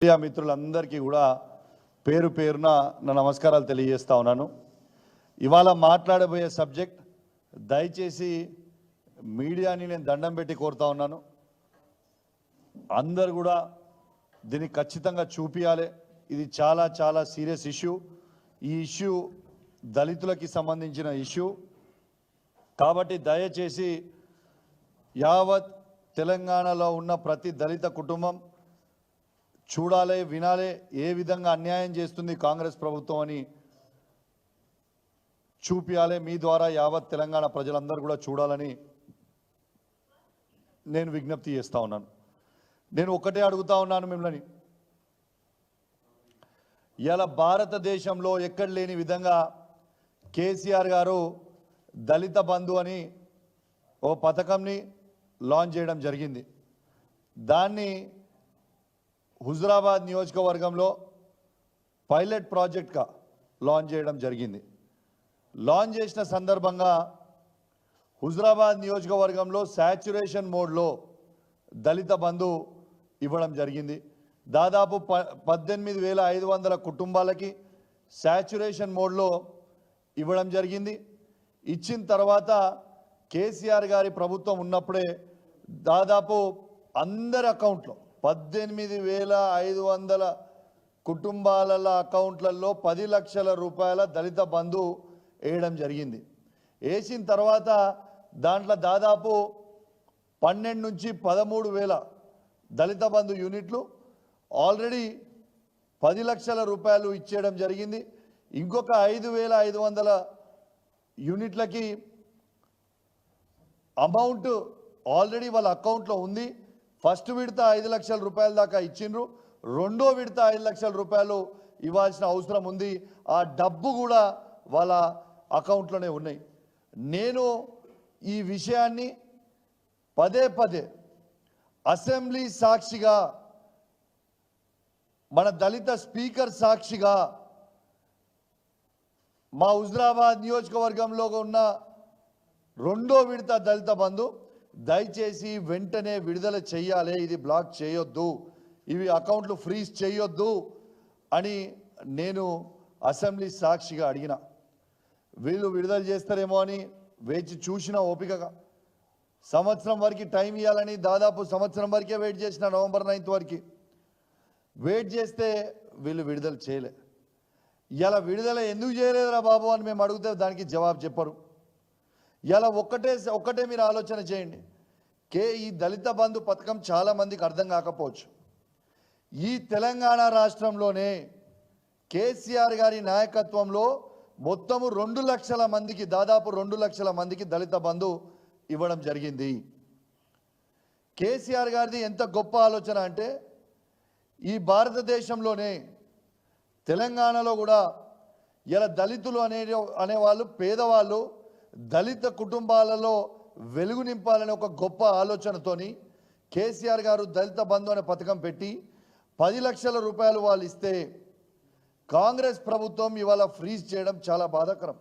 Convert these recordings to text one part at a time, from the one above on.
Media మిత్రులందరికీ కూడా పేరు పేరున నా నమస్కారాలు తెలియజేస్తా ఉన్నాను. ఇవాళ మాట్లాడబోయే సబ్జెక్ట్ దయచేసి మీడియాని నేను దండం పెట్టి కోరుతా ఉన్నాను. అందరు కూడా దీన్ని ఖచ్చితంగా చూపియాలి. ఇది చాలా చాలా సీరియస్ ఇష్యూ. ఈ ఇష్యూ దళితులకి సంబంధించిన ఇష్యూ కాబట్టి దయచేసి యావత్ తెలంగాణలో ఉన్న ప్రతి దళిత కుటుంబం చూడాలి, వినాలి ఏ విధంగా అన్యాయం చేస్తుంది కాంగ్రెస్ ప్రభుత్వం అని చూపియాలి. మీ ద్వారా యావత్ తెలంగాణ ప్రజలందరూ కూడా చూడాలని నేను విజ్ఞప్తి చేస్తా ఉన్నాను. నేను ఒకటే అడుగుతా ఉన్నాను మిమ్మల్ని, ఇలా భారతదేశంలో ఎక్కడ లేని విధంగా కేసీఆర్ గారు దళిత బంధు అని ఓ పథకంని లాంచ్ చేయడం జరిగింది. దాన్ని హుజురాబాద్ నియోజకవర్గంలో పైలట్ ప్రాజెక్ట్గా లాంచ్ చేయడం జరిగింది. లాంచ్ చేసిన సందర్భంగా హుజురాబాద్ నియోజకవర్గంలో శాచ్యురేషన్ మోడ్లో దళిత బంధు ఇవ్వడం జరిగింది. దాదాపు 18,500 కుటుంబాలకి శాచ్యురేషన్ మోడ్లో ఇవ్వడం జరిగింది. ఇచ్చిన తర్వాత కేసీఆర్ గారి ప్రభుత్వం ఉన్నప్పుడే దాదాపు అందరి అకౌంట్లో 18,500 కుటుంబాల అకౌంట్లలో 10 లక్షల రూపాయల దళిత బంధు వేయడం జరిగింది. వేసిన తర్వాత దాంట్లో దాదాపు 12 నుంచి 13,000 దళిత బంధు యూనిట్లు ఆల్రెడీ 10 లక్షల రూపాయలు ఇచ్చేయడం జరిగింది. ఇంకొక 5,500 యూనిట్లకి అమౌంట్ ఆల్రెడీ వాళ్ళ అకౌంట్లో ఉంది. ఫస్ట్ విడత 5 లక్షల రూపాయల దాకా ఇచ్చిండ్రు. రెండో విడత 5 లక్షల రూపాయలు ఇవ్వాల్సిన అవసరం ఉంది. ఆ డబ్బు కూడా వాళ్ళ అకౌంట్లోనే ఉన్నాయి. నేను ఈ విషయాన్ని పదే పదే అసెంబ్లీ సాక్షిగా, మన దళిత స్పీకర్ సాక్షిగా, మా హుజురాబాద్ నియోజకవర్గంలో ఉన్న రెండో విడత దళిత బంధు దయచేసి వెంటనే విడుదల చేయాలి, ఇది బ్లాక్ చేయొద్దు, ఇవి అకౌంట్లు ఫ్రీజ్ చేయొద్దు అని నేను అసెంబ్లీ సాక్షిగా అడిగిన. వీళ్ళు విడుదల చేస్తారేమో అని వేచి చూసిన ఓపికగా సంవత్సరం వరకు టైం ఇవ్వాలని దాదాపు సంవత్సరం వరకే వెయిట్ చేసిన, నవంబర్ 9 వరకు వెయిట్ చేస్తే వీళ్ళు విడుదల చేయలే. ఇలా విడుదల ఎందుకు చేయలేదురా బాబు అని మేము అడిగితే దానికి జవాబు చెప్పరు. ఇలా ఒక్కటే మీరు ఆలోచన చేయండి. ఈ దళిత బంధు పథకం చాలామందికి అర్థం కాకపోవచ్చు. ఈ తెలంగాణ రాష్ట్రంలోనే కేసీఆర్ గారి నాయకత్వంలో మొత్తము 2 లక్షల మందికి, దాదాపు 2 లక్షల మందికి దళిత బంధు ఇవ్వడం జరిగింది. కేసీఆర్ గారిది ఎంత గొప్ప ఆలోచన అంటే, ఈ భారతదేశంలోనే తెలంగాణలో కూడా ఇలా దళితులు అనేవాళ్ళు, పేదవాళ్ళు, దళిత కుటుంబాలలో వెలుగు నింపాలనే ఒక గొప్ప ఆలోచనతోని కేసీఆర్ గారు దళిత బంధు అనే పథకం పెట్టి 10 లక్షల రూపాయలు వాళ్ళు ఇస్తే కాంగ్రెస్ ప్రభుత్వం ఇవాళ ఫ్రీజ్ చేయడం చాలా బాధాకరం.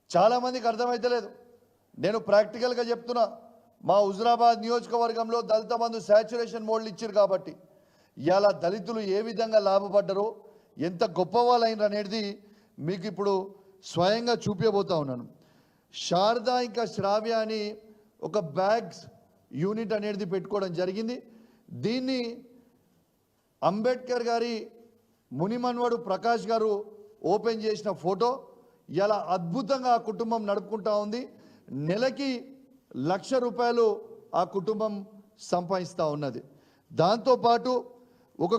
చాలామందికి అర్థమైతలేదు. నేను ప్రాక్టికల్గా చెప్తున్నా. మా హుజురాబాద్ నియోజకవర్గంలో దళిత బంధు శాచ్యురేషన్ మోడ్లు ఇచ్చారు కాబట్టి ఇలా దళితులు ఏ విధంగా లాభపడ్డారో, ఎంత గొప్ప వాళ్ళైన అనేది మీకు ఇప్పుడు స్వయంగా చూపించబోతా ఉన్నాను. శారద ఇంకా శ్రావ్య అని ఒక బ్యాగ్స్ యూనిట్ అనేది పెట్టుకోవడం జరిగింది. దీన్ని అంబేద్కర్ గారి మునిమన్వడు ప్రకాష్ గారు ఓపెన్ చేసిన ఫోటో. ఇలా అద్భుతంగా ఆ కుటుంబం నడుపుకుంటా ఉంది. నెలకి 1,00,000 రూపాయలు ఆ కుటుంబం సంపాదిస్తూ ఉన్నది. దాంతోపాటు ఒక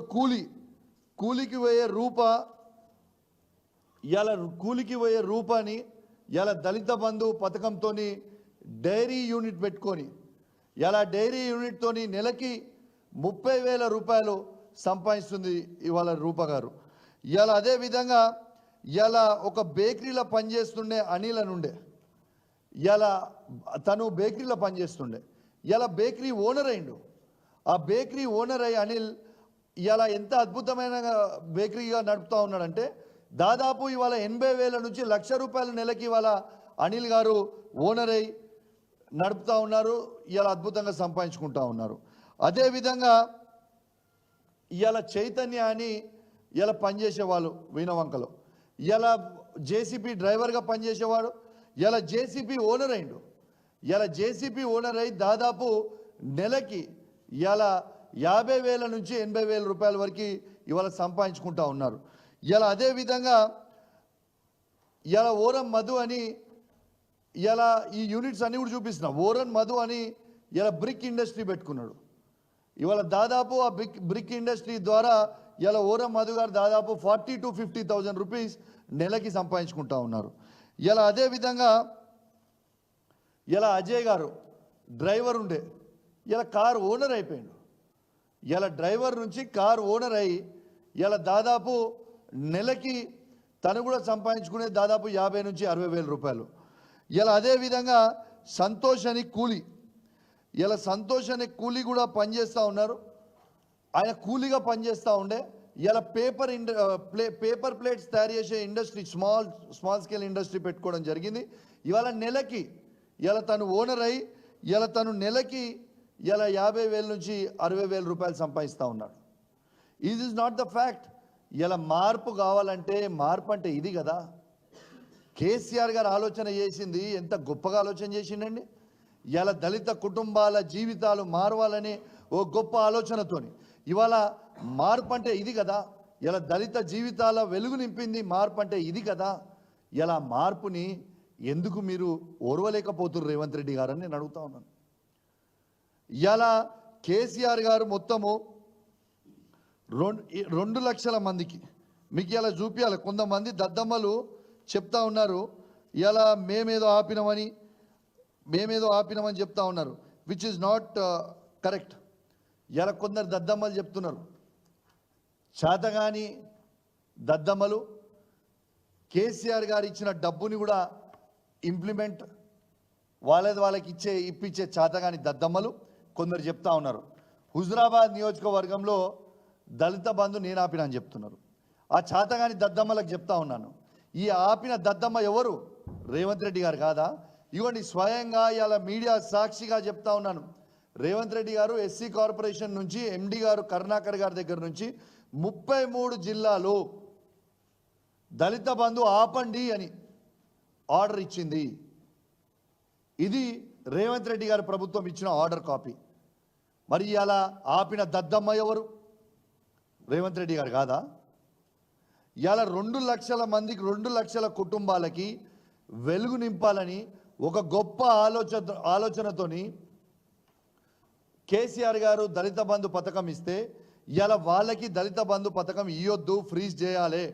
కూలికి పోయే రూపాని ఇలా దళిత బంధు పథకంతో డైరీ యూనిట్ పెట్టుకొని ఇలా డైరీ యూనిట్తో నెలకి 30,000 రూపాయలు సంపాదిస్తుంది ఇవాళ రూప గారు. ఇలా అదేవిధంగా ఇలా ఒక బేకరీలో పనిచేస్తుండే అనిల్ అని ఉండే, ఇలా తను బేకరీలో పనిచేస్తుండే, ఇలా బేకరీ ఓనర్ అయిండు. ఆ బేకరీ ఓనర్ అయ్యి అనిల్ ఇలా ఎంత అద్భుతమైన బేకరీగా నడుపుతూ ఉన్నాడంటే, దాదాపు ఇవాళ 80,000 నుంచి 1,00,000 రూపాయల నెలకి ఇవాళ అనిల్ గారు ఓనర్ అయి నడుపుతూ ఉన్నారు. ఇలా అద్భుతంగా సంపాదించుకుంటూ ఉన్నారు. అదేవిధంగా ఇవాళ చైతన్య అని ఇలా పనిచేసేవాళ్ళు వీణవంకలో, ఇలా జేసీపీ డ్రైవర్గా పనిచేసేవాడు, ఇలా జేసీపీ ఓనర్ అయిండు. ఇలా జేసీపీ ఓనర్ అయి దాదాపు నెలకి ఇలా 50,000 నుంచి 80,000 రూపాయల వరకు ఇవాళ సంపాదించుకుంటా ఉన్నారు. ఇలా అదేవిధంగా ఇలా ఓరం మధు అని ఇలా ఈ యూనిట్స్ అన్ని కూడా చూపిస్తున్నా. ఓరన్ మధు అని ఇలా బ్రిక్ ఇండస్ట్రీ పెట్టుకున్నాడు. ఇవాళ దాదాపు ఆ బ్రిక్ ఇండస్ట్రీ ద్వారా ఇలా ఓరం మధు గారు దాదాపు 40,000 to 50,000 రూపీస్ నెలకి సంపాదించుకుంటా ఉన్నారు. ఇలా అదేవిధంగా ఇలా అజయ్ గారు డ్రైవర్ ఉండే ఇలా కార్ ఓనర్ అయిపోయాడు. ఇలా డ్రైవర్ నుంచి కార్ ఓనర్ అయ్యి ఇలా దాదాపు నెలకి తను కూడా సంపాదించుకునే దాదాపు 50,000 నుంచి 60,000 రూపాయలు. ఇలా అదేవిధంగా సంతోష్ అని కూలీ, ఇలా సంతోష్ అనే కూలీ కూడా పనిచేస్తూ ఉన్నారు. ఆయన కూలీగా పనిచేస్తూ ఉండే ఇలా పేపర్ ప్లేట్స్ తయారు చేసే ఇండస్ట్రీ, స్మాల్ స్కేల్ ఇండస్ట్రీ పెట్టుకోవడం జరిగింది. ఇవాళ నెలకి ఇలా తను ఓనర్ అయ్యి ఇలా తను నెలకి ఇలా 50,000 నుంచి 60,000 రూపాయలు సంపాదిస్తూ ఉన్నాడు. ఇది ఈజ్ నాట్ ద ఫ్యాక్ట్. ఇలా మార్పు కావాలంటే మార్పు అంటే ఇది కదా. కేసీఆర్ గారు ఆలోచన చేసింది ఎంత గొప్పగా ఆలోచన చేసిండండి. ఇలా దళిత కుటుంబాల జీవితాలు మారవాలని ఓ గొప్ప ఆలోచనతోని ఇవాళ మార్పు అంటే ఇది కదా. ఇలా దళిత జీవితాల వెలుగు నింపింది మార్పు అంటే ఇది కదా. ఇలా మార్పుని ఎందుకు మీరు ఓర్వలేకపోతున్నారు రేవంత్ రెడ్డి గారు అని నేను అడుగుతా ఉన్నాను. ఇలా కేసీఆర్ గారు మొత్తము 2 లక్షల మందికి మీకు ఇలా చూపించాలి. కొంతమంది దద్దమ్మలు చెప్తా ఉన్నారు ఇలా మేమేదో ఆపినామని చెప్తా ఉన్నారు, విచ్ ఇస్ నాట్ కరెక్ట్. ఇలా కొందరు దద్దమ్మలు చెప్తున్నారు, చేతగాని దద్దమ్మలు కేసీఆర్ గారు ఇచ్చిన డబ్బుని కూడా ఇంప్లిమెంట్ వాళ్ళకి ఇప్పించే చేతగాని దద్దమ్మలు కొందరు చెప్తా ఉన్నారు. హుజురాబాద్ నియోజకవర్గంలో దళిత బంధు నేను ఆపిన అని చెప్తున్నారు. ఆ చేతగాని దద్దమ్మలకు చెప్తా ఉన్నాను, ఈ ఆపిన దద్దమ్మ ఎవరు? రేవంత్ రెడ్డి గారు కాదా? ఇవ్వండి స్వయంగా ఇలా మీడియా సాక్షిగా చెప్తా ఉన్నాను. రేవంత్ రెడ్డి గారు ఎస్సీ కార్పొరేషన్ నుంచి ఎండి గారు కరుణాకర్ గారి దగ్గర నుంచి 33 జిల్లాలు దళిత బంధు ఆపండి అని ఆర్డర్ ఇచ్చింది. ఇది రేవంత్ రెడ్డి గారి ప్రభుత్వం ఇచ్చిన ఆర్డర్ కాపీ. మరి ఇలా ఆపిన దద్దమ్మ ఎవరు? రేవంత్ రెడ్డి గారు కాదా? ఇలా 2 లక్షల మందికి 2 లక్షల కుటుంబాలకి వెలుగు నింపాలని ఒక గొప్ప ఆలోచనతోని కేసీఆర్ గారు దళిత బంధు పథకం ఇస్తే ఇలా వాళ్ళకి దళిత బంధు పథకం ఇవ్వద్దు, ఫ్రీజ్ చేయాలి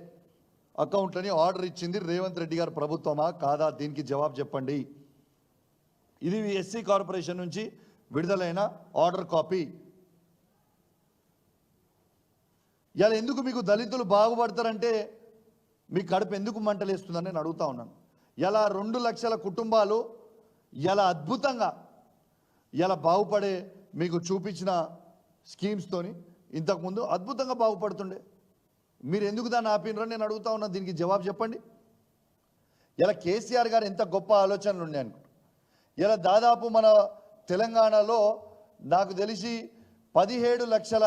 అకౌంట్లని ఆర్డర్ ఇచ్చింది రేవంత్ రెడ్డి గారు ప్రభుత్వమా కాదా? దీనికి జవాబు చెప్పండి. ఇది ఎస్సీ కార్పొరేషన్ నుంచి విడుదలైన ఆర్డర్ కాపీ. ఇలా ఎందుకు మీకు దళితులు బాగుపడతారంటే మీ కడుపు ఎందుకు మంటలేస్తుందని నేను అడుగుతా ఉన్నాను. ఇలా 2 లక్షల కుటుంబాలు ఇలా అద్భుతంగా ఇలా బాగుపడే మీకు చూపించిన స్కీమ్స్తోని ఇంతకుముందు అద్భుతంగా బాగుపడుతుండే. మీరు ఎందుకు దాన్ని ఆపినరని నేను అడుగుతా ఉన్నాను. దీనికి జవాబు చెప్పండి. ఇలా కేసీఆర్ గారు ఎంత గొప్ప ఆలోచనలు ఉన్నాయి అనుకుంటా. ఇలా దాదాపు మన తెలంగాణలో నాకు తెలిసి 17 లక్షల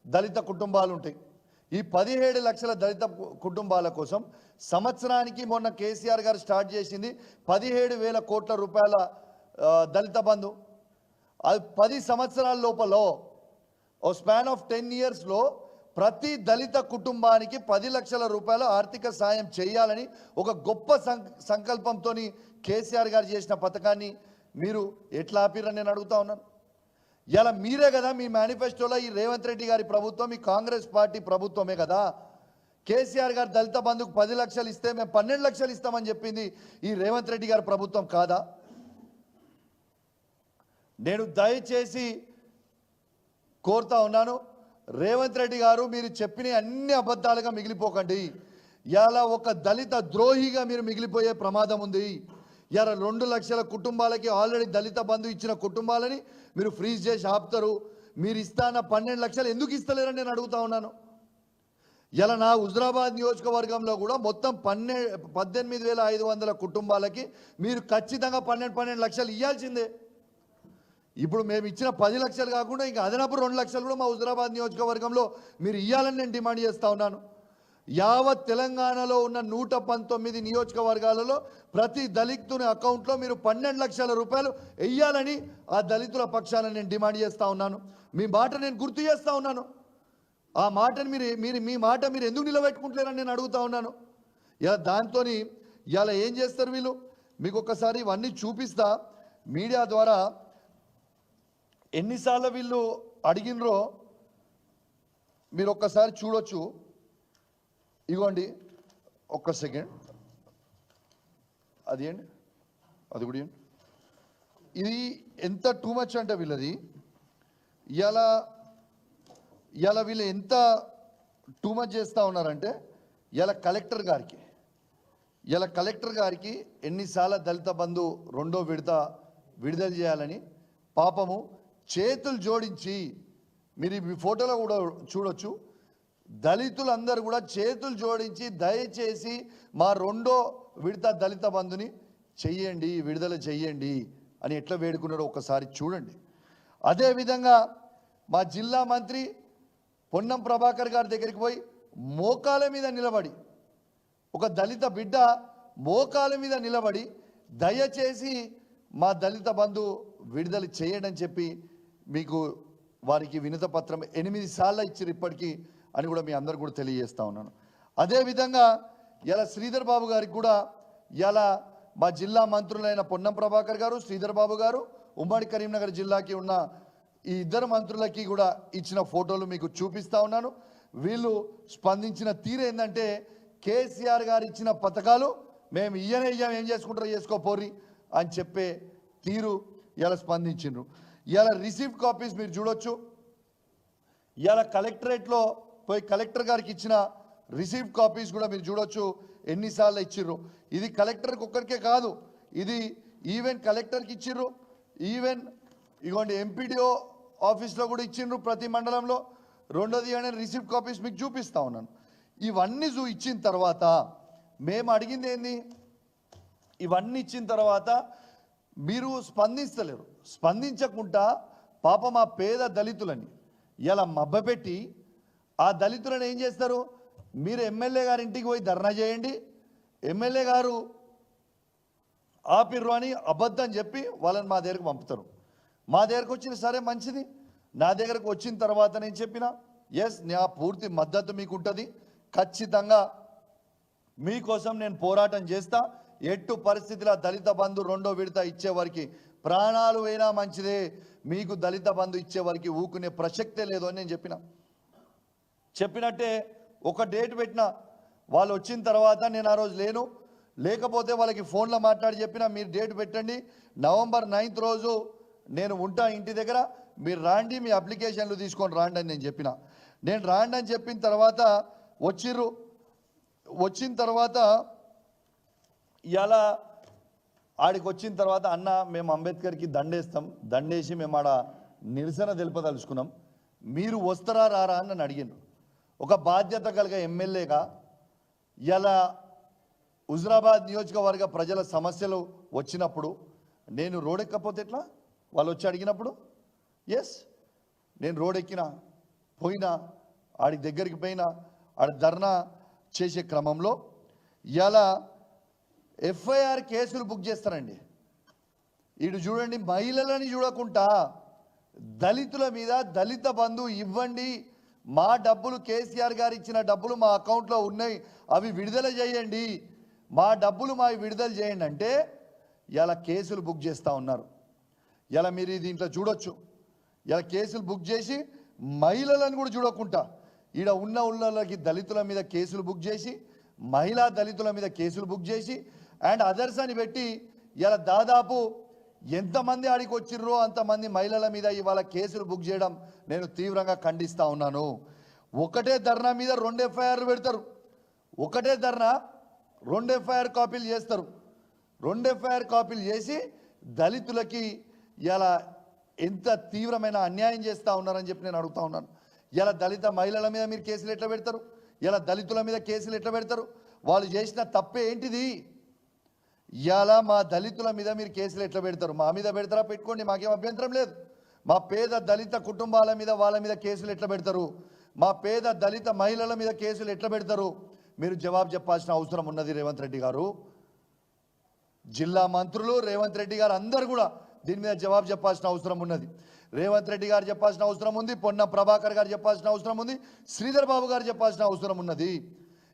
దళిత కుటుంబాలు ఉంటాయి. ఈ 17 లక్షల దళిత కుటుంబాల కోసం సంవత్సరానికి మొన్న కేసీఆర్ గారు స్టార్ట్ చేసింది 17,000 కోట్ల రూపాయల దళిత బంధు. అది 10 సంవత్సరాల లోపల ఓ స్పాన్ ఆఫ్ 10 ఇయర్స్లో ప్రతి దళిత కుటుంబానికి 10 లక్షల రూపాయల ఆర్థిక సాయం చేయాలని ఒక గొప్ప సంకల్పంతో కేసీఆర్ గారు చేసిన పథకాన్ని మీరు ఎట్లా ఆపిరని నేను అడుగుతా ఉన్నాను. ఇలా మీరే కదా మీ మేనిఫెస్టోలో ఈ రేవంత్ రెడ్డి గారి ప్రభుత్వం, ఈ కాంగ్రెస్ పార్టీ ప్రభుత్వమే కదా కేసీఆర్ గారు దళిత బంధుకు 10 లక్షలు ఇస్తే మేము 12 లక్షలు ఇస్తామని చెప్పింది ఈ రేవంత్ రెడ్డి గారి ప్రభుత్వం కాదా? నేను దయచేసి కోరుతా ఉన్నాను, రేవంత్ రెడ్డి గారు మీరు చెప్పిన అన్ని అబద్ధాలుగా మిగిలిపోకండి. ఇలా ఒక దళిత ద్రోహిగా మీరు మిగిలిపోయే ప్రమాదం ఉంది. ఇలా 2 లక్షల కుటుంబాలకి ఆల్రెడీ దళిత బంధు ఇచ్చిన కుటుంబాలని మీరు ఫ్రీజ్ చేసి ఆపుతారు. మీరు ఇస్తాన్న 12 లక్షలు ఎందుకు ఇస్తలేరని నేను అడుగుతా ఉన్నాను. ఇలా నా హుజురాబాద్ నియోజకవర్గంలో కూడా మొత్తం 18,500 కుటుంబాలకి మీరు ఖచ్చితంగా 12 లక్షలు ఇవ్వాల్సిందే. ఇప్పుడు మేము ఇచ్చిన 10 లక్షలు కాకుండా ఇంకా అదనపు 2 లక్షలు కూడా మా హుజురాబాద్ నియోజకవర్గంలో మీరు ఇవ్వాలని నేను డిమాండ్ చేస్తా ఉన్నాను. యావత్ తెలంగాణలో ఉన్న 119 నియోజకవర్గాలలో ప్రతి దళితుని అకౌంట్లో మీరు 12 లక్షల రూపాయలు వెయ్యాలని ఆ దళితుల పక్షాన నేను డిమాండ్ చేస్తా ఉన్నాను. మీ మాట నేను గుర్తు చేస్తా ఉన్నాను. ఆ మాటను మీ మాట మీరు ఎందుకు నిలబెట్టుకుంటలేరని నేను అడుగుతా ఉన్నాను. ఇలా దాంతో ఇలా ఏం చేస్తారు వీళ్ళు, మీకు ఒక్కసారి ఇవన్నీ చూపిస్తా. మీడియా ద్వారా ఎన్నిసార్లు వీళ్ళు అడిగినరో మీరు ఒక్కసారి చూడొచ్చు. ఇగోండి ఒక్క సెకండ్, అది ఏంటి, అది కూడా ఇది ఎంత టూ మచ్ అంటే వీళ్ళది ఇలా వీళ్ళు ఎంత టూ మచ్ చేస్తూ ఉన్నారంటే ఇలా కలెక్టర్ గారికి ఎన్నిసార్లు దళిత బంధు 2వ విడత విడుదల చేయాలని పాపము చేతులు జోడించి, మీరు ఈ ఫోటోలో కూడా చూడొచ్చు, దళితులందరూ కూడా చేతులు జోడించి దయచేసి మా 2వ విడత దళిత బంధుని చెయ్యండి, విడుదల చెయ్యండి అని ఎట్లా వేడుకున్నారో ఒకసారి చూడండి. అదేవిధంగా మా జిల్లా మంత్రి పొన్నం ప్రభాకర్ గారి దగ్గరికి పోయి మోకాల మీద నిలబడి, ఒక దళిత బిడ్డ మోకాల మీద నిలబడి దయచేసి మా దళిత బంధు విడుదల చేయండి అని చెప్పి మీకు వారికి వినత పత్రం 8 సార్లు ఇచ్చారు ఇప్పటికీ అని కూడా మీ అందరు కూడా తెలియజేస్తా ఉన్నాను. అదేవిధంగా ఇలా శ్రీధర్ బాబు గారికి కూడా ఇలా మా జిల్లా మంత్రులైన పొన్నం ప్రభాకర్ గారు, శ్రీధర్ బాబు గారు, ఉమ్మడి కరీంనగర్ జిల్లాకి ఉన్న ఈ ఇద్దరు మంత్రులకి కూడా ఇచ్చిన ఫోటోలు మీకు చూపిస్తా ఉన్నాను. వీళ్ళు స్పందించిన తీరు ఏంటంటే కేసీఆర్ గారు ఇచ్చిన పథకాలు మేము ఇయ్యం, ఏం చేసుకుంటారో చేసుకోపోరి అని చెప్పే తీరు ఇలా స్పందించిండ్రు. ఇలా రిసీవ్ కాపీస్ మీరు చూడొచ్చు. ఇలా కలెక్టరేట్లో పోయి కలెక్టర్ గారికి ఇచ్చిన రిసీవ్ కాపీస్ కూడా మీరు చూడొచ్చు ఎన్నిసార్లు ఇచ్చిర్రు. ఇది కలెక్టర్కి ఒక్కరికే కాదు, ఇది ఈవెన్ కలెక్టర్కి ఇచ్చిర్రు, ఈవెన్ ఇగోండి ఎంపీడీఓ ఆఫీస్లో కూడా ఇచ్చిండ్రు ప్రతి మండలంలో. 2వది అనే రిసీవ్ కాపీస్ మీకు చూపిస్తా ఉన్నాను. ఇవన్నీ ఇచ్చిన తర్వాత మేము అడిగింది ఏంది, ఇవన్నీ ఇచ్చిన తర్వాత మీరు స్పందిస్తలేరు. స్పందించకుండా పాప మా పేద దళితులని ఇలా మబ్బపెట్టి ఆ దళితులను ఏం చేస్తారు, మీరు ఎమ్మెల్యే గారి ఇంటికి పోయి ధర్నా చేయండి, ఎమ్మెల్యే గారు ఆపిర్రు అని అబద్ధం చెప్పి వాళ్ళని మా దగ్గరకు పంపుతారు. మా దగ్గరకు వచ్చిన సరే మంచిది, నా దగ్గరకు వచ్చిన తర్వాత నేను చెప్పిన ఎస్ నా పూర్తి మద్దతు మీకు ఉంటుంది, ఖచ్చితంగా మీకోసం నేను పోరాటం చేస్తా, ఎట్టు పరిస్థితిలో దళిత బంధు 2వ విడత ఇచ్చేవారికి ప్రాణాలు అయినా మంచిదే, మీకు దళిత బంధు ఇచ్చేవారికి ఊకునే ప్రసక్తే లేదు అని నేను చెప్పినట్టే ఒక డేట్ పెట్టిన. వాళ్ళు వచ్చిన తర్వాత నేను ఆ రోజు లేకపోతే వాళ్ళకి ఫోన్లో మాట్లాడి చెప్పిన మీరు డేట్ పెట్టండి, నవంబర్ 9th రోజు నేను ఉంటా ఇంటి దగ్గర, మీరు రాండి, మీ అప్లికేషన్లు తీసుకొని రాండి అని నేను చెప్పిన. నేను రాండి అని చెప్పిన తర్వాత వచ్చిర్రు. వచ్చిన తర్వాత ఇలా ఆడికి వచ్చిన తర్వాత అన్న మేము అంబేద్కర్కి దండేస్తాం, దండేసి మేము ఆడ నిరసన తెలుపదలుచుకున్నాం, మీరు వస్తారా రారా అని నన్ను అడిగిండ్రు. ఒక బాధ్యత కలిగే ఎమ్మెల్యేగా ఇలా హుజురాబాద్ నియోజకవర్గ ప్రజల సమస్యలు వచ్చినప్పుడు నేను రోడెక్కపోతే ఎట్లా, వాళ్ళు వచ్చి అడిగినప్పుడు ఎస్ నేను రోడెక్కిన, పోయినా, ఆడికి దగ్గరికి పోయినా, ఆడ ధర్నా చేసే క్రమంలో ఇలా ఎఫ్ఐఆర్ కేసులు బుక్ చేస్తారండి. ఇటు చూడండి, మహిళలని చూడకుండా దళితుల మీద దళిత బంధు ఇవ్వండి, మా డబ్బులు కేసీఆర్ గారు ఇచ్చిన డబ్బులు మా అకౌంట్లో ఉన్నాయి, అవి విడుదల చేయండి, మా డబ్బులు మావి విడుదల చేయండి అంటే ఇలా కేసులు బుక్ చేస్తూ ఉన్నారు. ఇలా మీరు దీంట్లో చూడొచ్చు, ఇలా కేసులు బుక్ చేసి మహిళలను కూడా చూడకుండా ఈడ ఉన్న ఊళ్ళకి దళితుల మీద కేసులు బుక్ చేసి, మహిళా దళితుల మీద కేసులు బుక్ చేసి అండ్ అదర్స్ అని పెట్టి ఇలా దాదాపు ఎంతమంది ఆడికి వచ్చిర్రో అంతమంది మహిళల మీద ఇవాళ కేసులు బుక్ చేయడం నేను తీవ్రంగా ఖండిస్తూ ఉన్నాను. ఒకటే ధర్నా మీద 2 ఎఫ్ఐఆర్లు పెడతారు, ఒకటే ధర్నా 2 ఎఫ్ఐఆర్ కాపీలు చేస్తారు. 2 ఎఫ్ఐఆర్ కాపీలు చేసి దళితులకి ఇలా ఎంత తీవ్రమైన అన్యాయం చేస్తూ ఉన్నారని చెప్పి నేను అడుగుతా ఉన్నాను. ఇలా దళిత మహిళల మీద మీరు కేసులు ఎట్లా పెడతారు, ఇలా దళితుల మీద కేసులు ఎట్లా పెడతారు, వాళ్ళు చేసిన తప్పే ఏంటిది? ఇవాళ మా దళితుల మీద మీరు కేసులు ఎట్లా పెడతారు? మా మీద పెడతారా? పెట్టుకోండి, మాకేం అభ్యంతరం లేదు. మా పేద దళిత కుటుంబాల మీద వాళ్ళ మీద కేసులు ఎట్లా పెడతారు? మా పేద దళిత మహిళల మీద కేసులు ఎట్లా పెడతారు? మీరు జవాబు చెప్పాల్సిన అవసరం ఉన్నది రేవంత్ రెడ్డి గారు. జిల్లా మంత్రులు, రేవంత్ రెడ్డి గారు అందరూ కూడా దీని మీద జవాబు చెప్పాల్సిన అవసరం ఉన్నది. రేవంత్ రెడ్డి గారు చెప్పాల్సిన అవసరం ఉంది, పొన్నం ప్రభాకర్ గారు చెప్పాల్సిన అవసరం ఉంది, శ్రీధర్ బాబు గారు చెప్పాల్సిన అవసరం ఉన్నది.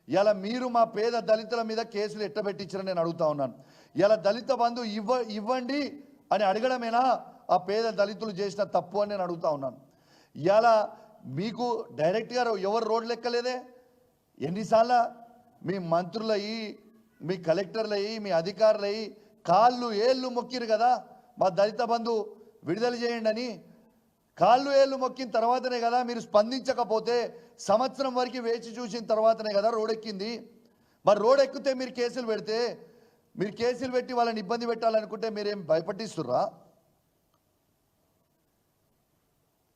ఇలా మీరు మా పేద దళితుల మీద కేసులు ఎట్లా పెట్టించారని నేను అడుగుతా ఉన్నాను. ఇలా దళిత బంధు ఇవ్వండి అని అడగడమేనా ఆ పేద దళితులు చేసిన తప్పు అని నేను అడుగుతా ఉన్నాను. ఇలా మీకు డైరెక్ట్గా ఎవరు రోడ్లు ఎక్కలేదే? ఎన్నిసార్లు మీ మంత్రులయ్యి, మీ కలెక్టర్లయ్యి, మీ అధికారులయ్యి కాళ్ళు ఏళ్ళు మొక్కిరు కదా మా దళిత బంధు విడుదల చేయండి అని. కాళ్ళు ఏళ్ళు మొక్కిన తర్వాతనే కదా మీరు స్పందించకపోతే, సంవత్సరం వరకు వేచి చూసిన తర్వాతనే కదా రోడ్ ఎక్కింది. మరి రోడ్ ఎక్కితే మీరు కేసులు పెడితే, మీరు కేసులు పెట్టి వాళ్ళని ఇబ్బంది పెట్టాలనుకుంటే మీరేం భయపట్టిస్తుర్రా?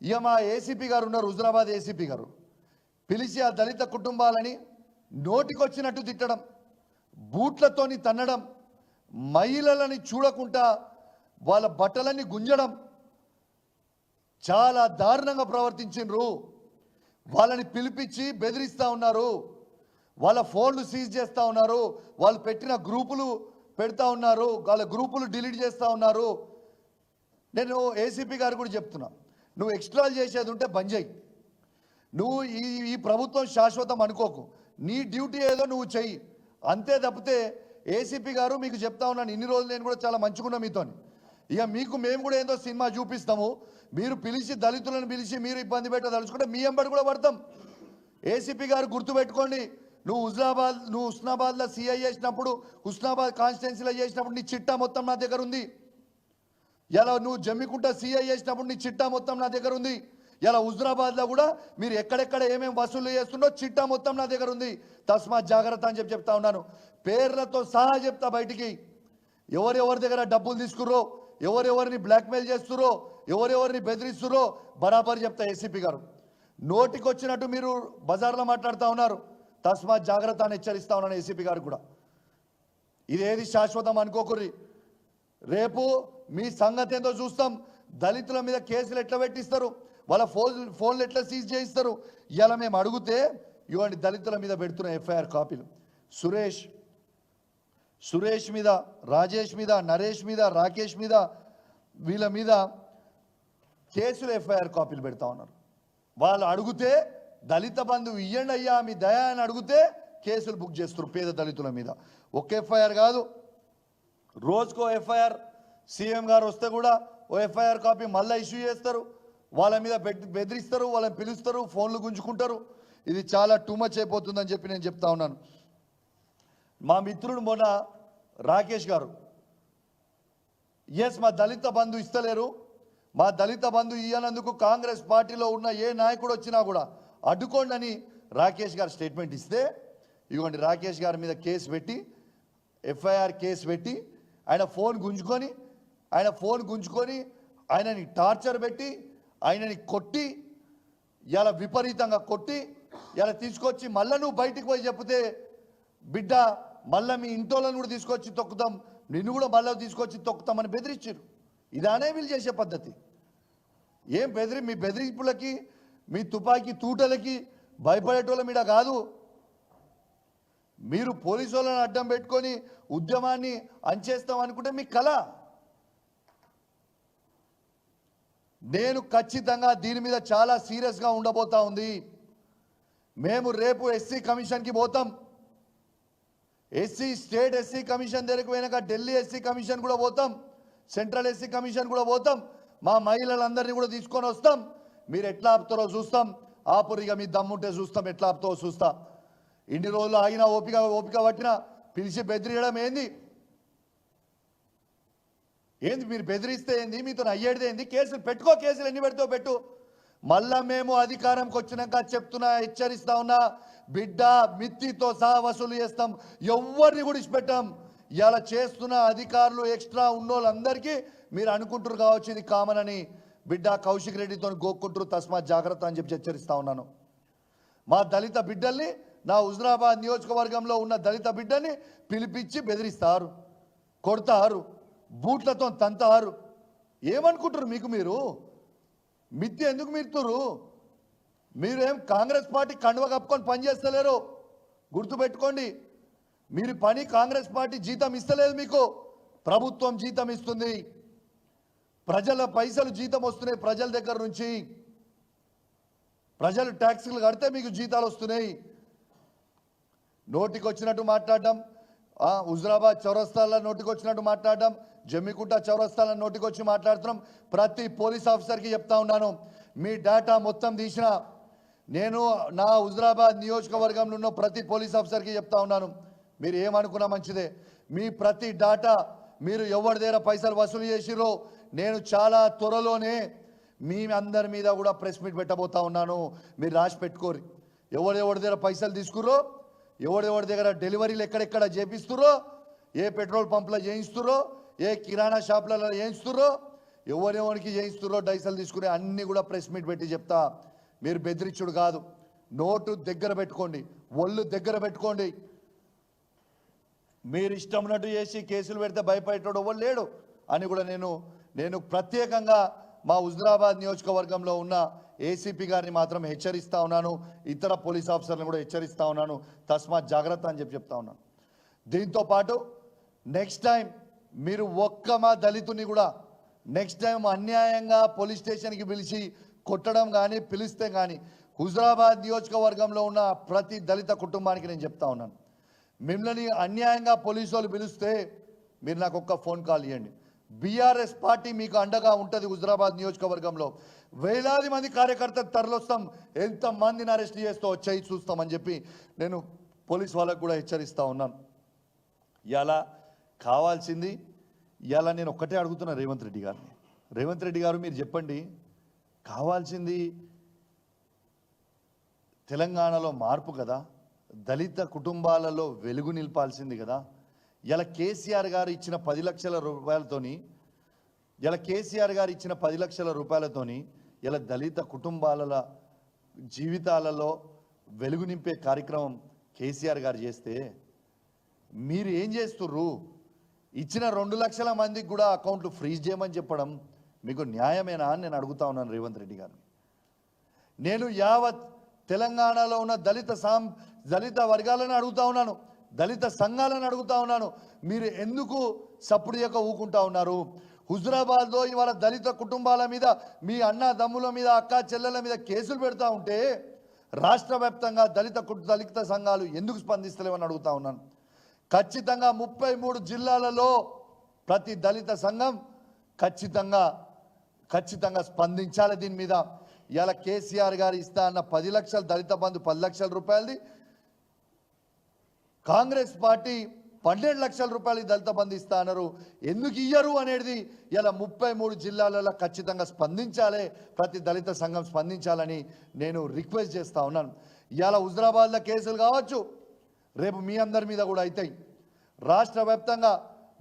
ఇక మా ఏసీపీ గారు ఉన్నారు, హుజరాబాద్ ఏసీపీ గారు, పిలిచి ఆ దళిత కుటుంబాలని నోటికొచ్చినట్టు తిట్టడం, బూట్లతోని తన్నడం, మహిళలని చూడకుండా వాళ్ళ బట్టలన్నీ గుంజడం, చాలా దారుణంగా ప్రవర్తించిండ్రు. వాళ్ళని పిలిపించి బెదిరిస్తూ ఉన్నారు, వాళ్ళ ఫోన్లు సీజ్ చేస్తూ ఉన్నారు, వాళ్ళు పెట్టిన గ్రూపులు పెడతా ఉన్నారు, వాళ్ళ గ్రూపులు డిలీట్ చేస్తూ ఉన్నారు. నేను ఏసీపీ గారు కూడా చెప్తున్నా, నువ్వు ఎక్స్ట్రాలు చేసేది ఉంటే బంద్ చేయి. నువ్వు ఈ ప్రభుత్వం శాశ్వతం అనుకోకు, నీ డ్యూటీ ఏదో నువ్వు చెయ్యి అంతే తప్పితే. ఏసీపీ గారు మీకు చెప్తా ఉన్నాను, ఇన్ని రోజులు నేను కూడా చాలా మంచిగున్నా మీతోని. ఇక మీకు మేము కూడా ఏందో సినిమా చూపిస్తాము, మీరు పిలిచి దళితులను పిలిచి మీరు ఇబ్బంది పెట్టదలుచుకుంటే మీ ఎంబడి కూడా పడతాం. ఏసీపీ గారు గుర్తుపెట్టుకోండి, నువ్వు హుస్నాబాద్లో సిఐ చేసినప్పుడు, హుస్నాబాద్ కాన్స్టిట్యున్సీలో చేసినప్పుడు నీ చిట్టా మొత్తం నా దగ్గర ఉంది. ఇలా నువ్వు జమ్మికుంట సిఐ చేసినప్పుడు నీ చిట్టా మొత్తం నా దగ్గర ఉంది. ఇలా హుజరాబాద్లో కూడా మీరు ఎక్కడెక్కడ ఏమేమి వసూలు చేస్తుండో చిట్టా మొత్తం నా దగ్గర ఉంది. తస్మాత్ జాగ్రత్త అని చెప్తా ఉన్నాను, పేర్లతో సహా చెప్తా బయటికి. ఎవరెవరి దగ్గర డబ్బులు తీసుకుర్రో, ఎవరెవరిని బ్లాక్మెయిల్ చేస్తుర్రో, ఎవరెవరిని బెదిరిస్తుర్రో బరాబర్ చెప్తా. ఏసీపీ గారు నోటికి వచ్చినట్టు మీరు బజార్లో మాట్లాడుతూ ఉన్నారు, తస్మాత్ జాగ్రత్త అని హెచ్చరిస్తా ఉన్నాను ఏసీపీ గారు కూడా. ఇదేది శాశ్వతం అనుకోకుర్రి, రేపు మీ సంగతి ఏందో చూస్తాం. దళితుల మీద కేసులు ఎట్లా పెట్టిస్తారు, వాళ్ళ ఫోన్లు ఎట్లా సీజ్ చేయిస్తారు. ఇలా మేము అడిగితే ఇవ్వండి దళితుల మీద పెడుతున్న ఎఫ్ఐఆర్ కాపీలు, సురేష్ మీద, రాజేష్ మీద, నరేష్ మీద, రాకేష్ మీద, వీళ్ళ మీద కేసులు ఎఫ్ఐఆర్ కాపీలు పెడతా ఉన్నారు. వాళ్ళు అడిగితే దళిత బంధువు ఇయ్యండి అయ్యా మీ దయా అని అడిగితే కేసులు బుక్ చేస్తారు పేద దళితుల మీద. ఒక్క ఎఫ్ఐఆర్ కాదు, రోజుకో ఎఫ్ఐఆర్. సీఎం గారు వస్తే కూడా ఓ ఎఫ్ఐఆర్ కాపీ మళ్ళీ ఇష్యూ చేస్తారు, వాళ్ళ మీద బెదిరిస్తారు, వాళ్ళని పిలుస్తారు, ఫోన్లు గుంజుకుంటారు. ఇది చాలా టూ మచ్ అయిపోతుందని చెప్పి నేను చెప్తా ఉన్నాను. మా మిత్రుడు మొన్న రాకేష్ గారు, ఎస్ మా దళిత బంధు ఇస్తలేరు, మా దళిత బంధు ఇయ్యనందుకు కాంగ్రెస్ పార్టీలో ఉన్న ఏ నాయకుడు వచ్చినా కూడా అడ్డుకోండి అని రాకేష్ గారు స్టేట్మెంట్ ఇస్తే, ఇదిగోండి రాకేష్ గారి మీద కేసు పెట్టి, ఎఫ్ఐఆర్ కేసు పెట్టి, ఆయన ఫోన్ గుంజుకొని ఆయనని టార్చర్ పెట్టి, ఆయనని కొట్టి, ఇలా విపరీతంగా కొట్టి, ఇలా తీసుకొచ్చి మళ్ళీ నువ్వు బయటికి పోయి చెప్తే బిడ్డ మళ్ళీ మీ ఇంటోళ్ళని కూడా తీసుకొచ్చి తొక్కుతాం, నిన్ను కూడా మళ్ళీ తీసుకొచ్చి తొక్కుతామని బెదిరించారు. ఇదానే వీళ్ళు చేసే పద్ధతి. ఏం మీ బెదిరింపులకి, మీ తుపాకీ తూటలకి భయపడేటోళ్ళ మీద కాదు. మీరు పోలీసు వాళ్ళని అడ్డం పెట్టుకొని ఉద్యమాన్ని అంచేస్తాం అనుకుంటే మీ కళ. నేను ఖచ్చితంగా దీని మీద చాలా సీరియస్గా ఉండబోతా ఉంది. మేము రేపు ఎస్సీ కమిషన్కి పోతాం, స్టేట్ ఎస్సీ కమిషన్ దగ్గరకు పోయినాక ఢిల్లీ ఎస్సీ కమిషన్ కూడా పోతాం, సెంట్రల్ ఎస్సీ కమిషన్ కూడా పోతాం, మా మహిళలందరినీ కూడా తీసుకొని వస్తాం. మీరు ఎట్లా ఆపుతారో చూస్తాం, ఆపురిగా మీ దమ్ముంటే చూస్తాం, ఎట్లా ఆపుతారో చూస్తా. ఇన్ని రోజులు ఆగినా ఓపిక పట్టినా పిలిచి బెదిరియడం ఏంది? మీరు బెదిరిస్తే ఏంది? మీతో అయ్యేది ఏంది? కేసులు పెట్టుకో, కేసులు ఎన్ని పెడతావు పెట్టు. మళ్ళా మేము అధికారంకి వచ్చినాక చెప్తున్నా, హెచ్చరిస్తా ఉన్నా, బిడ్డ మిత్తితో సహా వసూలు చేస్తాం, ఎవరిని కూడా ఇచ్చిపెట్టాం. ఇలా చేస్తున్న అధికారులు ఎక్స్ట్రా ఉన్నోళ్ళందరికీ మీరు అనుకుంటారు కావచ్చు ఇది కామన్ అని, బిడ్డ కౌశిక్ రెడ్డితో గోక్కుంటారు, తస్మాత్ జాగ్రత్త అని చెప్పి హెచ్చరిస్తా ఉన్నాను. మా దళిత బిడ్డల్ని, నా హుజరాబాద్ నియోజకవర్గంలో ఉన్న దళిత బిడ్డని పిలిపించి బెదిరిస్తారు. కొడతారు, బూట్లతో తంతారు. ఏమనుకుంటారు? మీకు మీరు మిథ్య ఎందుకు మీరుతురు? మీరేం కాంగ్రెస్ పార్టీ కండువ కప్పుకొని పనిచేస్తలేరు, గుర్తుపెట్టుకోండి. మీరు పని కాంగ్రెస్ పార్టీ జీతం ఇస్తలేదు, మీకు ప్రభుత్వం జీతం ఇస్తుంది. ప్రజల పైసలు జీతం వస్తున్నాయి, ప్రజల దగ్గర నుంచి. ప్రజలు ట్యాక్సులు కడితే మీకు జీతాలు వస్తున్నాయి. నోటికి వచ్చినట్టు మాట్లాడడం, హుజరాబాద్ చౌరస్తాల నోటికి వచ్చినట్టు మాట్లాడడం, జమ్మికుంట చౌరస్తాల నోటికి వచ్చి మాట్లాడుతున్నాం. ప్రతి పోలీస్ ఆఫీసర్కి చెప్తా ఉన్నాను, మీ డేటా మొత్తం తీసిన నేను నా హుజరాబాద్ నియోజకవర్గంలో ఉన్న ప్రతి పోలీస్ ఆఫీసర్కి చెప్తా ఉన్నాను, మీరు ఏమనుకున్నా మంచిదే, మీ ప్రతి డేటా మీరు ఎవరి దగ్గర పైసలు వసూలు చేసిరో నేను చాలా త్వరలోనే మీ అందరి మీద కూడా ప్రెస్ మీట్ పెట్టబోతా ఉన్నాను. మీరు రాసి పెట్టుకోరు. ఎవరెవరి దగ్గర పైసలు తీసుకురో, ఎవరెవరి దగ్గర డెలివరీలు ఎక్కడెక్కడ చేపిస్తురో, ఏ పెట్రోల్ పంపులో చేయిస్తురో, ఏ కిరాణా షాపులలో చేయిస్తురో, ఎవరెవరికి చేయిస్తురో డైసలు తీసుకునే అన్నీ కూడా ప్రెస్ మీట్ పెట్టి చెప్తా. మీరు బెదిరించుడు కాదు, నోటు దగ్గర పెట్టుకోండి, ఒళ్ళు దగ్గర పెట్టుకోండి. మీరు ఇష్టం ఉన్నట్టు చేసి కేసులు పెడితే భయపడేటోడు ఎవరు లేడు అని కూడా నేను ప్రత్యేకంగా మా హుజరాబాద్ నియోజకవర్గంలో ఉన్న ఏసీపీ గారిని మాత్రం హెచ్చరిస్తా ఉన్నాను, ఇతర పోలీస్ ఆఫీసర్లను కూడా హెచ్చరిస్తా ఉన్నాను. తస్మాత్ జాగ్రత్త అని చెప్తా ఉన్నాను. దీంతో పాటు నెక్స్ట్ టైం మీరు మా దళితుని కూడా నెక్స్ట్ టైం అన్యాయంగా పోలీస్ స్టేషన్కి పిలిచి కొట్టడం కానీ పిలిస్తే కానీ హుజరాబాద్ నియోజకవర్గంలో ఉన్న ప్రతి దళిత కుటుంబానికి నేను చెప్తా ఉన్నాను, మిమ్మల్ని అన్యాయంగా పోలీసు వాళ్ళు పిలిస్తే మీరు నాకు ఒక్క ఫోన్ కాల్ ఇవ్వండి. బీఆర్ఎస్ పార్టీ మీకు అండగా ఉంటుంది. హుజరాబాద్ నియోజకవర్గంలో వేలాది మంది కార్యకర్తలు తరలిస్తాం, ఎంతమందిని అరెస్ట్ చేస్తూ వచ్చాయి చూస్తామని చెప్పి నేను పోలీస్ వాళ్ళకు కూడా హెచ్చరిస్తూ ఉన్నాను. ఇలా కావాల్సింది, ఇలా నేను ఒక్కటే అడుగుతున్నా రేవంత్ రెడ్డి గారిని, రేవంత్ రెడ్డి గారు మీరు చెప్పండి, కావాల్సింది తెలంగాణలో మార్పు కదా, దళిత కుటుంబాలలో వెలుగు నింపాల్సింది కదా. ఇలా కేసీఆర్ గారు ఇచ్చిన 10 లక్షల రూపాయలతోని ఇలా దళిత కుటుంబాల జీవితాలలో వెలుగు నింపే కార్యక్రమం కేసీఆర్ గారు చేస్తే మీరు ఏం చేస్తుర్రు? ఇచ్చిన 2 లక్షల మందికి కూడా అకౌంట్లు ఫ్రీజ్ చేయమని చెప్పడం మీకు న్యాయమేనా అని నేను అడుగుతా ఉన్నాను రేవంత్ రెడ్డి గారిని. నేను యావత్ తెలంగాణలో ఉన్న దళిత వర్గాలను అడుగుతా ఉన్నాను, దళిత సంఘాలను అడుగుతా ఉన్నాను, మీరు ఎందుకు సప్పుడు చేయక ఊకుంటా ఉన్నారు? హుజరాబాద్లో ఇవాళ దళిత కుటుంబాల మీద, మీ అన్న దమ్ముల మీద, అక్క చెల్లెల మీద కేసులు పెడతా ఉంటే రాష్ట్ర వ్యాప్తంగా దళిత సంఘాలు ఎందుకు స్పందిస్తలేవని అడుగుతా ఉన్నాను. ఖచ్చితంగా 33 జిల్లాలలో ప్రతి దళిత సంఘం ఖచ్చితంగా స్పందించాలి దీని మీద. ఇలా కేసీఆర్ గారు ఇస్తా అన్న 10 లక్షల దళిత బంధు 10 లక్షల రూపాయలది, కాంగ్రెస్ పార్టీ 12 లక్షల రూపాయలు దళిత బంధు ఇస్తా అన్నారు, ఎందుకు ఇయ్యరు అనేది ఇలా 33 జిల్లాలలో ఖచ్చితంగా స్పందించాలి, ప్రతి దళిత సంఘం స్పందించాలని నేను రిక్వెస్ట్ చేస్తా ఉన్నాను. ఇలా హుజరాబాద్లో కేసులు కావచ్చు, రేపు మీ అందరి మీద కూడా అవుతాయి. రాష్ట్ర వ్యాప్తంగా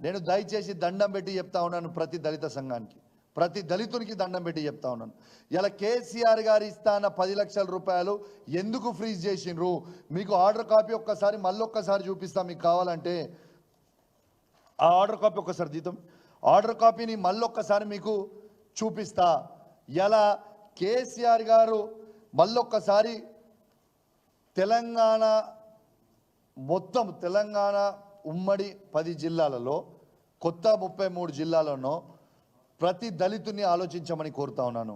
నేను దయచేసి దండం పెట్టి చెప్తా ఉన్నాను, ప్రతి దళిత సంఘానికి, ప్రతి దళితునికి దండం పెట్టి చెప్తా ఉన్నాను, ఇలా కేసీఆర్ గారు ఇస్తా అన్న 10 లక్షల రూపాయలు ఎందుకు ఫ్రీజ్ చేసిండ్రు? మీకు ఆర్డర్ కాపీ ఒక్కసారి మళ్ళొక్కసారి చూపిస్తా, మీకు కావాలంటే ఆ ఆర్డర్ కాపీ ఒక్కసారి జీతం ఆర్డర్ కాపీని మళ్ళొక్కసారి మీకు చూపిస్తా. ఇలా కేసీఆర్ గారు మళ్ళొక్కసారి తెలంగాణ ఉమ్మడి 10 జిల్లాలలో, కొత్త 33 జిల్లాలలో ప్రతి దళితుని ఆలోచించమని కోరుతా ఉన్నాను.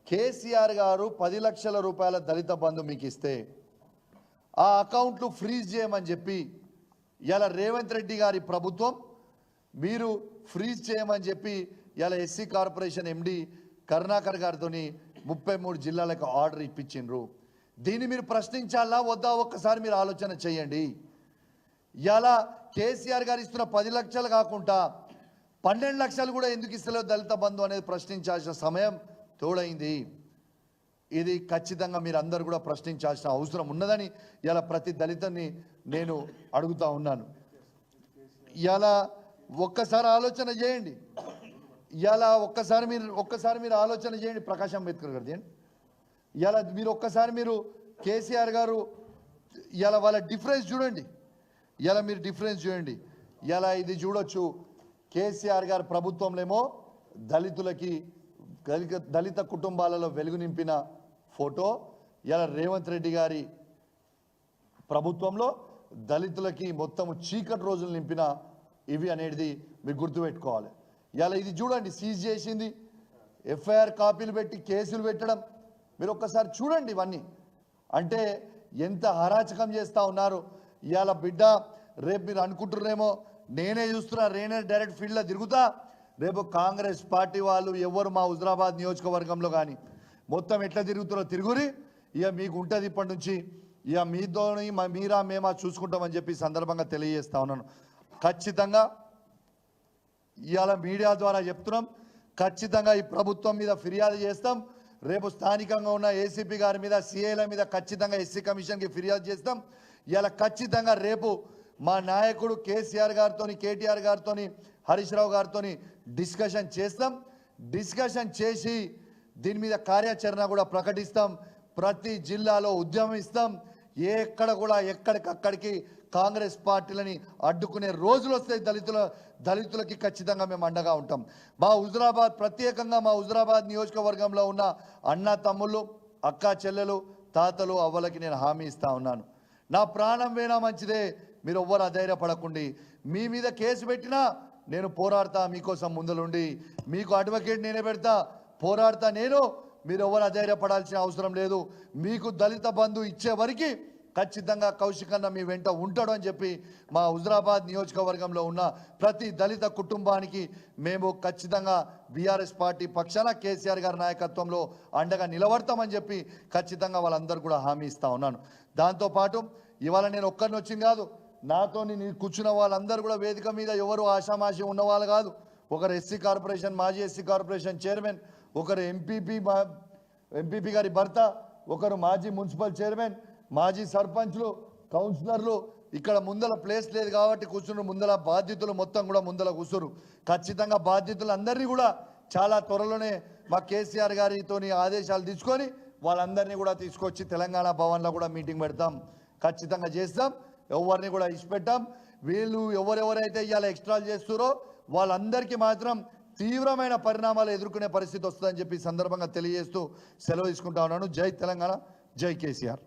కేసీఆర్ గారు 10 లక్షల రూపాయల దళిత బంధు మీకు ఇస్తే ఆ అకౌంట్లు ఫ్రీజ్ చేయమని చెప్పి ఇలా రేవంత్ రెడ్డి గారి ప్రభుత్వం మీరు ఫ్రీజ్ చేయమని చెప్పి ఇలా ఎస్సీ కార్పొరేషన్ ఎండి కరుణాకర్ గారితో 33 జిల్లాలకు ఆర్డర్ ఇప్పించిండ్రు. దీన్ని మీరు ప్రశ్నించాలా వద్దా ఒక్కసారి మీరు ఆలోచన చేయండి. ఇలా కేసీఆర్ గారు ఇస్తున్న 10 లక్షలు కాకుండా 12 లక్షలు కూడా ఎందుకు ఇస్తలేవు దళిత బంధు అనేది ప్రశ్నించాల్సిన సమయం తోడైంది. ఇది ఖచ్చితంగా మీరు అందరూ కూడా ప్రశ్నించాల్సిన అవసరం ఉన్నదని ఇలా ప్రతి దళితుని నేను అడుగుతా ఉన్నాను. ఇలా ఒక్కసారి ఆలోచన చేయండి, ఒక్కసారి మీరు ఆలోచన చేయండి. ప్రకాష్ అంబేద్కర్ గారు చేయండి. ఇలా మీరు ఒక్కసారి మీరు కేసీఆర్ గారు ఇలా వాళ్ళ డిఫరెన్స్ చూడండి, ఇలా మీరు డిఫరెన్స్ చూడండి. ఇలా ఇది చూడొచ్చు, కేసీఆర్ గారి ప్రభుత్వంలో దళితులకి దళిత కుటుంబాలలో వెలుగు నింపిన ఫోటో, ఇలా రేవంత్ రెడ్డి గారి ప్రభుత్వంలో దళితులకి మొత్తము చీకటి రోజులు నింపిన ఇవి అనేది మీరు గుర్తుపెట్టుకోవాలి. ఇలా ఇది చూడండి, సీజ్ చేసింది, ఎఫ్ఐఆర్ కాపీలు పెట్టి కేసులు పెట్టడం, మీరు ఒక్కసారి చూడండి ఇవన్నీ. అంటే ఎంత అరాచకం చేస్తూ ఉన్నారు. ఇవాళ బిడ్డ రేపు మీరు అనుకుంటున్నారేమో నేనే చూస్తున్నా, నేనే డైరెక్ట్ ఫీల్డ్లో తిరుగుతా, రేపు కాంగ్రెస్ పార్టీ వాళ్ళు ఎవరు మా హుజరాబాద్ నియోజకవర్గంలో కానీ మొత్తం ఎట్లా తిరుగుతారో తిరుగురి, ఇక మీకు ఉంటుంది ఇప్పటి నుంచి, ఇక మీతోని మీరా మేమా చూసుకుంటామని చెప్పి సందర్భంగా తెలియజేస్తా ఉన్నాను. ఖచ్చితంగా ఇవాళ మీడియా ద్వారా చెప్తున్నాం, ఖచ్చితంగా ఈ ప్రభుత్వం మీద ఫిర్యాదు చేస్తాం. రేపు స్థానికంగా ఉన్న ఏసీపీ గారి మీద, సిఐల మీద ఖచ్చితంగా ఎస్సీ కమిషన్కి ఫిర్యాదు చేస్తాం. ఇలా ఖచ్చితంగా రేపు మా నాయకుడు కేసీఆర్ గారితో, కేటీఆర్ గారితో, హరీష్ రావు గారితో డిస్కషన్ చేస్తాం. డిస్కషన్ చేసి దీని మీద కార్యాచరణ కూడా ప్రకటిస్తాం. ప్రతి జిల్లాలో ఉద్యమిస్తాం. ఎక్కడ కూడా ఎక్కడికక్కడికి కాంగ్రెస్ పార్టీలని అడ్డుకునే రోజులు వస్తాయి. దళితులకి ఖచ్చితంగా మేము అండగా ఉంటాం. మా హుజరాబాద్, ప్రత్యేకంగా మా హుజరాబాద్ నియోజకవర్గంలో ఉన్న అన్న తమ్ముళ్ళు, అక్క చెల్లెలు, తాతలు, అవ్వలకి నేను హామీ ఇస్తా ఉన్నాను. నా ప్రాణం వేనా మంచిదే, మీరు ఎవ్వరు అధైర్యపడకండి. మీ మీద కేసు పెట్టినా నేను పోరాడతా, మీకోసం ముందలుండి మీకు అడ్వకేట్ నేనే పెడతా, పోరాడతా నేను. మీరు ఎవరు అధైర్యపడాల్సిన అవసరం లేదు. మీకు దళిత బంధు ఇచ్చే వరకు ఖచ్చితంగా కౌశిక్ అన్న మీ వెంట ఉంటాడు అని చెప్పి మా హుజరాబాద్ నియోజకవర్గంలో ఉన్న ప్రతి దళిత కుటుంబానికి మేము ఖచ్చితంగా బీఆర్ఎస్ పార్టీ పక్షాన కేసీఆర్ గారి నాయకత్వంలో అండగా నిలబడతామని చెప్పి ఖచ్చితంగా వాళ్ళందరూ కూడా హామీ ఇస్తా ఉన్నాను. దాంతోపాటు ఇవాళ నేను ఒక్కరిని వచ్చింది కాదు, నాతో కూర్చున్న వాళ్ళందరూ కూడా వేదిక మీద ఎవరు ఆషామాషి ఉన్నవాళ్ళు కాదు. ఒకరు ఎస్సీ కార్పొరేషన్, మాజీ ఎస్సీ కార్పొరేషన్ చైర్మన్, ఒకరు ఎంపీపీ గారి భర్త, ఒకరు మాజీ మున్సిపల్ చైర్మన్, మాజీ సర్పంచ్లు, కౌన్సిలర్లు. ఇక్కడ ముందల ప్లేస్ లేదు కాబట్టి కూర్చున్నారు. ముందల బాధ్యతలు మొత్తం కూడా ముందల కూర్చురు. ఖచ్చితంగా బాధ్యతలు అందరినీ కూడా చాలా త్వరలోనే మా కేసీఆర్ గారితో ఆదేశాలు తీసుకొని వాళ్ళందరినీ కూడా తీసుకొచ్చి తెలంగాణ భవన్లో కూడా మీటింగ్ పెడతాం. ఖచ్చితంగా చేస్తాం. ఎవరిని కూడా ఇచ్చిపెట్టాం. వీళ్ళు ఎవరెవరైతే ఇవాళ ఎక్స్ట్రాలు చేస్తారో వాళ్ళందరికీ మాత్రం తీవ్రమైన పరిణామాలు ఎదుర్కొనే పరిస్థితి వస్తుందని చెప్పి సందర్భంగా తెలియజేస్తూ సెలవు తీసుకుంటా ఉన్నాను. జై తెలంగాణ, జై కేసీఆర్.